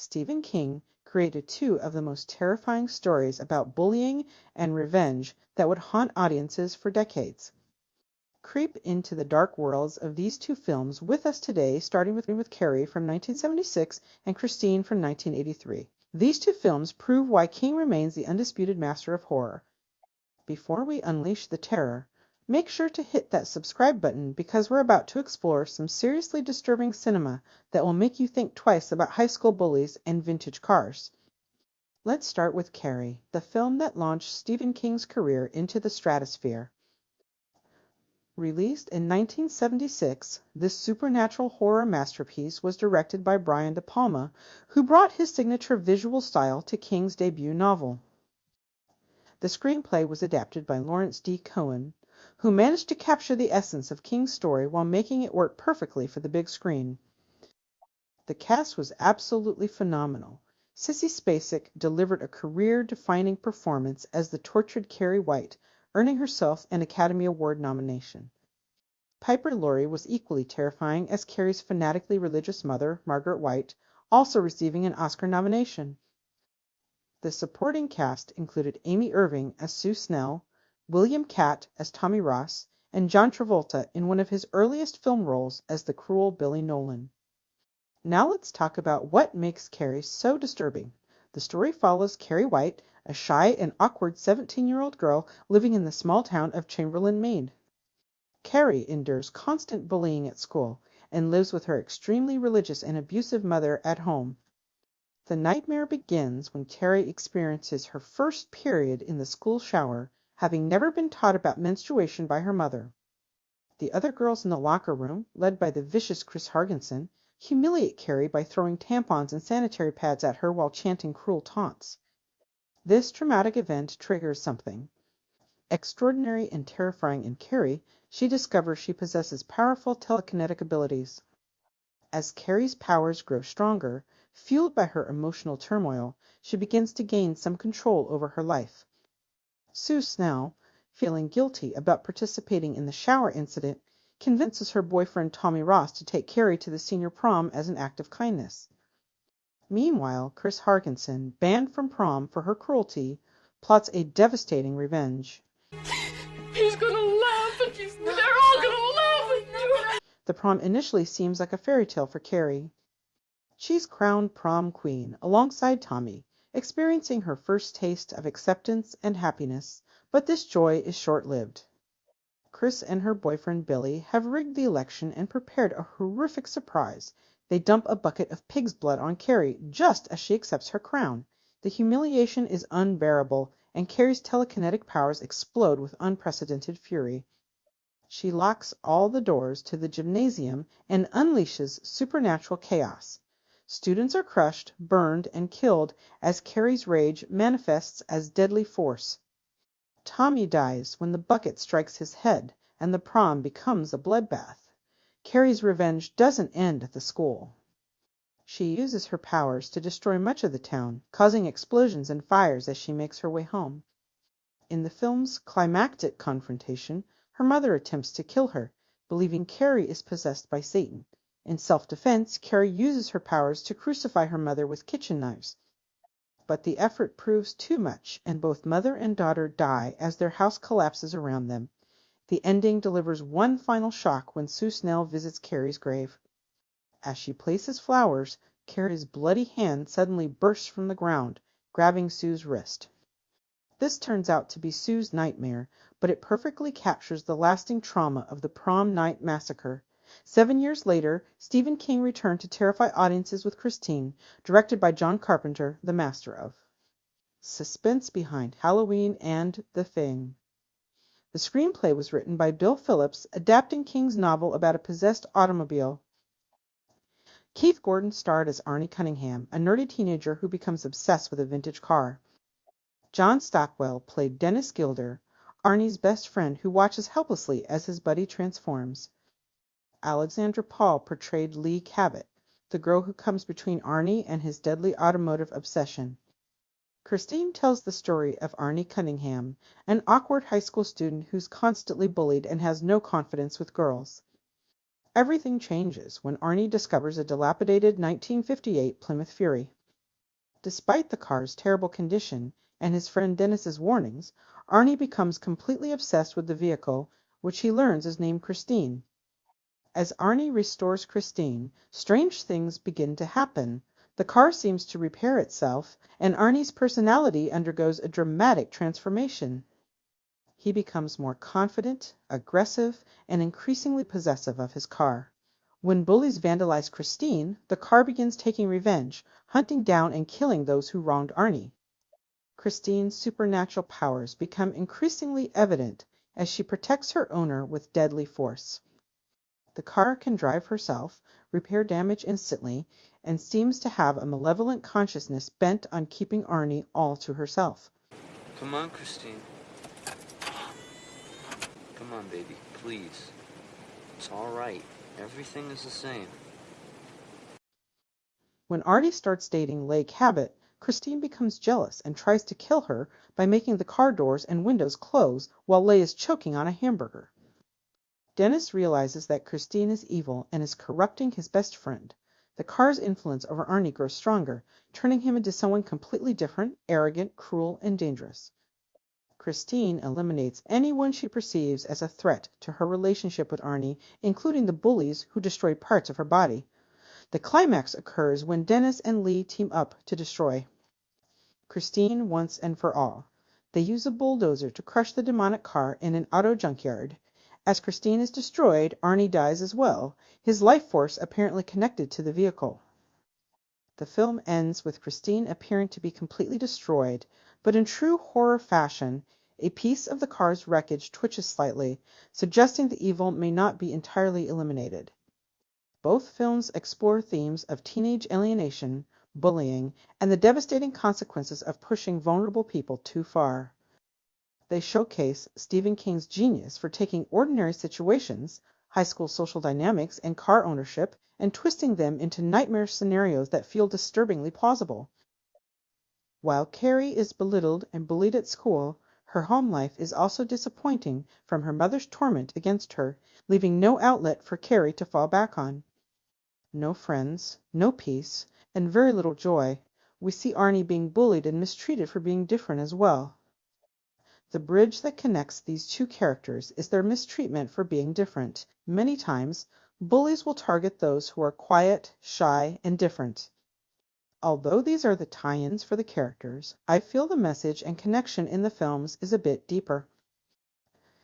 Stephen King created two of the most terrifying stories about bullying and revenge that would haunt audiences for decades. Creep into the dark worlds of these two films with us today, starting with Carrie from 1976 and Christine from 1983. These two films prove why King remains the undisputed master of horror. Before we unleash the terror, make sure to hit that subscribe button because we're about to explore some seriously disturbing cinema that will make you think twice about high school bullies and vintage cars. Let's start with Carrie, the film that launched Stephen King's career into the stratosphere. Released in 1976, this supernatural horror masterpiece was directed by Brian De Palma, who brought his signature visual style to King's debut novel. The screenplay was adapted by Lawrence D. Cohen, who managed to capture the essence of King's story while making it work perfectly for the big screen. The cast was absolutely phenomenal. Sissy Spacek delivered a career-defining performance as the tortured Carrie White, earning herself an Academy Award nomination. Piper Laurie was equally terrifying as Carrie's fanatically religious mother, Margaret White, also receiving an Oscar nomination. The supporting cast included Amy Irving as Sue Snell, William Catt as Tommy Ross, and John Travolta in one of his earliest film roles as the cruel Billy Nolan. Now let's talk about what makes Carrie so disturbing. The story follows Carrie White, a shy and awkward 17-year-old girl living in the small town of Chamberlain, Maine. Carrie endures constant bullying at school and lives with her extremely religious and abusive mother at home. The nightmare begins when Carrie experiences her first period in the school shower, having never been taught about menstruation by her mother. The other girls in the locker room, led by the vicious Chris Hargensen, humiliate Carrie by throwing tampons and sanitary pads at her while chanting cruel taunts. This traumatic event triggers something. Extraordinary and terrifying in Carrie, she discovers she possesses powerful telekinetic abilities. As Carrie's powers grow stronger, fueled by her emotional turmoil, she begins to gain some control over her life. Sue Snell, feeling guilty about participating in the shower incident, convinces her boyfriend Tommy Ross to take Carrie to the senior prom as an act of kindness. Meanwhile, Chris Hargensen, banned from prom for her cruelty, plots a devastating revenge. He's gonna laugh at you. They're all gonna laugh at you. The prom initially seems like a fairy tale for Carrie. She's crowned prom queen alongside Tommy, experiencing her first taste of acceptance and happiness, but this joy is short-lived. Chris and her boyfriend Billy have rigged the election and prepared a horrific surprise. They dump a bucket of pig's blood on Carrie just as she accepts her crown. The humiliation is unbearable, and Carrie's telekinetic powers explode with unprecedented fury. She locks all the doors to the gymnasium and unleashes supernatural chaos. Students are crushed, burned, and killed as Carrie's rage manifests as deadly force. Tommy dies when the bucket strikes his head, and the prom becomes a bloodbath. Carrie's revenge doesn't end at the school. She uses her powers to destroy much of the town, causing explosions and fires as she makes her way home. In the film's climactic confrontation, her mother attempts to kill her, believing Carrie is possessed by Satan. In self-defense, Carrie uses her powers to crucify her mother with kitchen knives. But the effort proves too much, and both mother and daughter die as their house collapses around them. The ending delivers one final shock when Sue Snell visits Carrie's grave. As she places flowers, Carrie's bloody hand suddenly bursts from the ground, grabbing Sue's wrist. This turns out to be Sue's nightmare, but it perfectly captures the lasting trauma of the prom night massacre. 7 years later, Stephen King returned to terrify audiences with Christine, directed by John Carpenter, the master of suspense behind Halloween and The Thing. The screenplay was written by Bill Phillips, adapting King's novel about a possessed automobile. Keith Gordon starred as Arnie Cunningham, a nerdy teenager who becomes obsessed with a vintage car. John Stockwell played Dennis Gilder, Arnie's best friend who watches helplessly as his buddy transforms. Alexandra Paul portrayed Lee Cabot, the girl who comes between Arnie and his deadly automotive obsession. Christine tells the story of Arnie Cunningham, an awkward high school student who's constantly bullied and has no confidence with girls. Everything changes when Arnie discovers a dilapidated 1958 Plymouth Fury. Despite the car's terrible condition and his friend Dennis's warnings, Arnie becomes completely obsessed with the vehicle, which he learns is named Christine. As Arnie restores Christine, strange things begin to happen. The car seems to repair itself, and Arnie's personality undergoes a dramatic transformation. He becomes more confident, aggressive, and increasingly possessive of his car. When bullies vandalize Christine, the car begins taking revenge, hunting down and killing those who wronged Arnie. Christine's supernatural powers become increasingly evident as she protects her owner with deadly force. The car can drive herself, repair damage instantly, and seems to have a malevolent consciousness bent on keeping Arnie all to herself. Come on, Christine. Come on, baby, please. It's all right. Everything is the same. When Arnie starts dating Leigh Cabot, Christine becomes jealous and tries to kill her by making the car doors and windows close while Leigh is choking on a hamburger. Dennis realizes that Christine is evil and is corrupting his best friend. The car's influence over Arnie grows stronger, turning him into someone completely different, arrogant, cruel, and dangerous. Christine eliminates anyone she perceives as a threat to her relationship with Arnie, including the bullies who destroyed parts of her body. The climax occurs when Dennis and Leigh team up to destroy Christine once and for all. They use a bulldozer to crush the demonic car in an auto junkyard. As Christine is destroyed, Arnie dies as well, his life force apparently connected to the vehicle. The film ends with Christine appearing to be completely destroyed, but in true horror fashion, a piece of the car's wreckage twitches slightly, suggesting the evil may not be entirely eliminated. Both films explore themes of teenage alienation, bullying, and the devastating consequences of pushing vulnerable people too far. They showcase Stephen King's genius for taking ordinary situations, high school social dynamics and car ownership, and twisting them into nightmare scenarios that feel disturbingly plausible. While Carrie is belittled and bullied at school, her home life is also disappointing from her mother's torment against her, leaving no outlet for Carrie to fall back on. No friends, no peace, and very little joy. We see Arnie being bullied and mistreated for being different as well. The bridge that connects these two characters is their mistreatment for being different. Many times, bullies will target those who are quiet, shy, and different. Although these are the tie-ins for the characters, I feel the message and connection in the films is a bit deeper.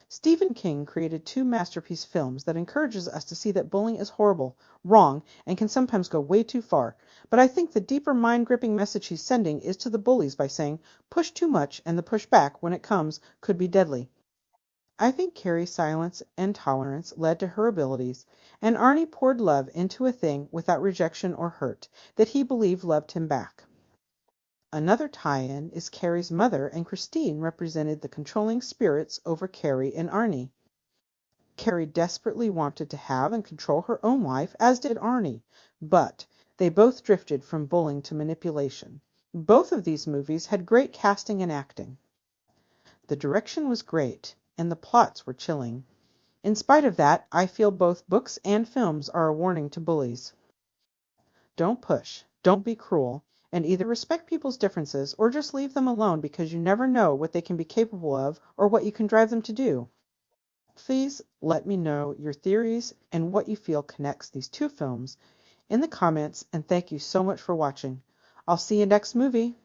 Stephen King created two masterpiece films that encourages us to see that bullying is horrible, wrong, and can sometimes go way too far. But I think the deeper mind-gripping message he's sending is to the bullies by saying, push too much and the pushback, when it comes, could be deadly. I think Carrie's silence and tolerance led to her abilities, and Arnie poured love into a thing without rejection or hurt, that he believed loved him back. Another tie-in is Carrie's mother and Christine represented the controlling spirits over Carrie and Arnie. Carrie desperately wanted to have and control her own life, as did Arnie, but they both drifted from bullying to manipulation. Both of these movies had great casting and acting. The direction was great, and the plots were chilling. In spite of that, I feel both books and films are a warning to bullies. Don't push, don't be cruel, and either respect people's differences or just leave them alone because you never know what they can be capable of or what you can drive them to do. Please let me know your theories and what you feel connects these two films in the comments, and thank you so much for watching. I'll see you next movie.